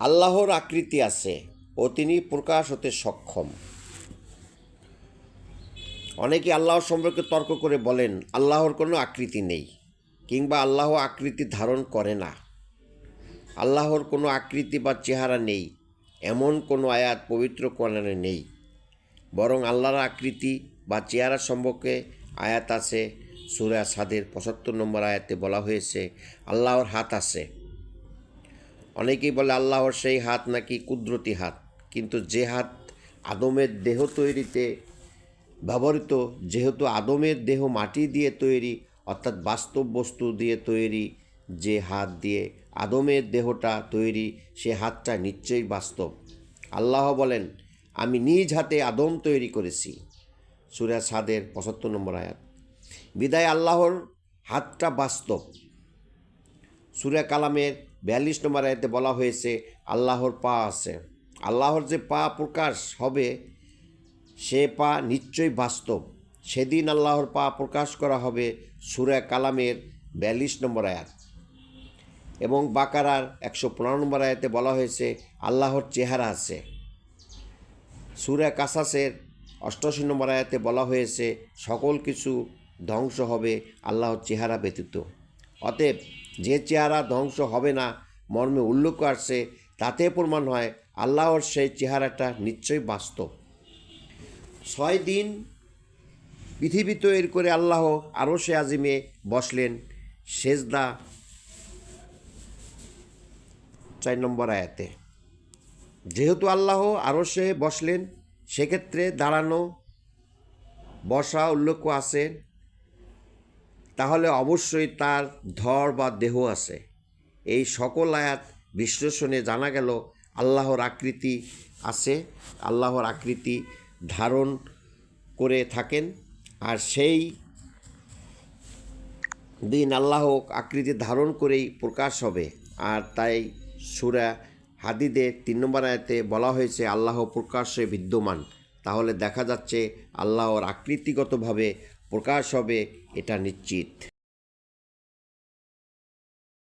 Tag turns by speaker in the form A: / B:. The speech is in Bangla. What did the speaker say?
A: আল্লাহর আকৃতি আছে ও তিনি প্রকাশ হতে সক্ষম। অনেকে আল্লাহর সম্পর্কে তর্ক করে বলেন আল্লাহর কোনো আকৃতি নেই, কিংবা আল্লাহ আকৃতি ধারণ করে না। আল্লাহর কোনো আকৃতি বা চেহারা নেই এমন কোনো আয়াত পবিত্র কোরআনে নেই। বরং আল্লাহর আকৃতি বা চেহারা সম্পর্কে আয়াত আছে। সূরা সাদের ৭৫ নম্বর আয়াতে বলা হয়েছে আল্লাহর হাত আছে। অনেকেই বলে আল্লাহর সেই হাত নাকি কুদরতি হাত, কিন্তু যে হাত আদমের দেহ তৈরিতে ব্যবহৃত, যেহেতু আদমের দেহ মাটি দিয়ে তৈরি, অর্থাৎ বাস্তব বস্তু দিয়ে তৈরি, যে হাত দিয়ে আদমের দেহটা তৈরি সে হাতটা নিশ্চয়ই বাস্তব। আল্লাহ বলেন আমি নিজ হাতে আদম তৈরি করেছি। সূরা সাদের ৭৫ নম্বর আয়াত। বিদায় আল্লাহর হাতটা বাস্তব। সূরা কালামের ৪২ নম্বর আয়াতে বলা হয়েছে আল্লাহর পা আছে। আল্লাহর যে পা প্রকাশ হবে সে পা নিশ্চয়ই বাস্তব। সেদিন আল্লাহর পা প্রকাশ করা হবে। সূরা কালামের ৪২ নম্বর আয়াত। এবং বাকারার ১১৫ নম্বর আয়াতে বলা হয়েছে আল্লাহর চেহারা আছে। সূরা কাসাসের ৮৮ নম্বর আয়াতে বলা হয়েছে সকল কিছু ধ্বংস হবে আল্লাহর চেহারা ব্যতীত। অতএব যে চেহারা ধ্বংস হবে না মর্মে উল্লেখ আসছে, তাতে প্রমাণ হয় আল্লাহর সেই চেহারাটা নিশ্চয়ই বাস্তব। ৬ দিন পৃথিবী তৈরি করে আল্লাহ আরশে আজিমে বসলেন। সেজদা ৪ নম্বর আয়াতে। যেহেতু আল্লাহ আরশে বসলেন, সেক্ষেত্রে দাঁড়ানো বসা উল্লেখ আছে, তাহলে অবশ্যই তার ধর বা দেহ আছে। এই সকল আয়াত বিশ্লেষণে জানা গেল আল্লাহর আকৃতি আছে, আল্লাহর আকৃতি ধারণ করে থাকেন। আর সেই দিন আল্লাহ আকৃতি ধারণ করেই প্রকাশ হবে। আর তাই সূরা হাদিদের ৩ নম্বর আয়াতে বলা হয়েছে আল্লাহ প্রকাশ্যে বিদ্যমান। তাহলে দেখা যাচ্ছে আল্লাহর আকৃতিগতভাবে প্রকাশ হবে, এটা নিশ্চিত।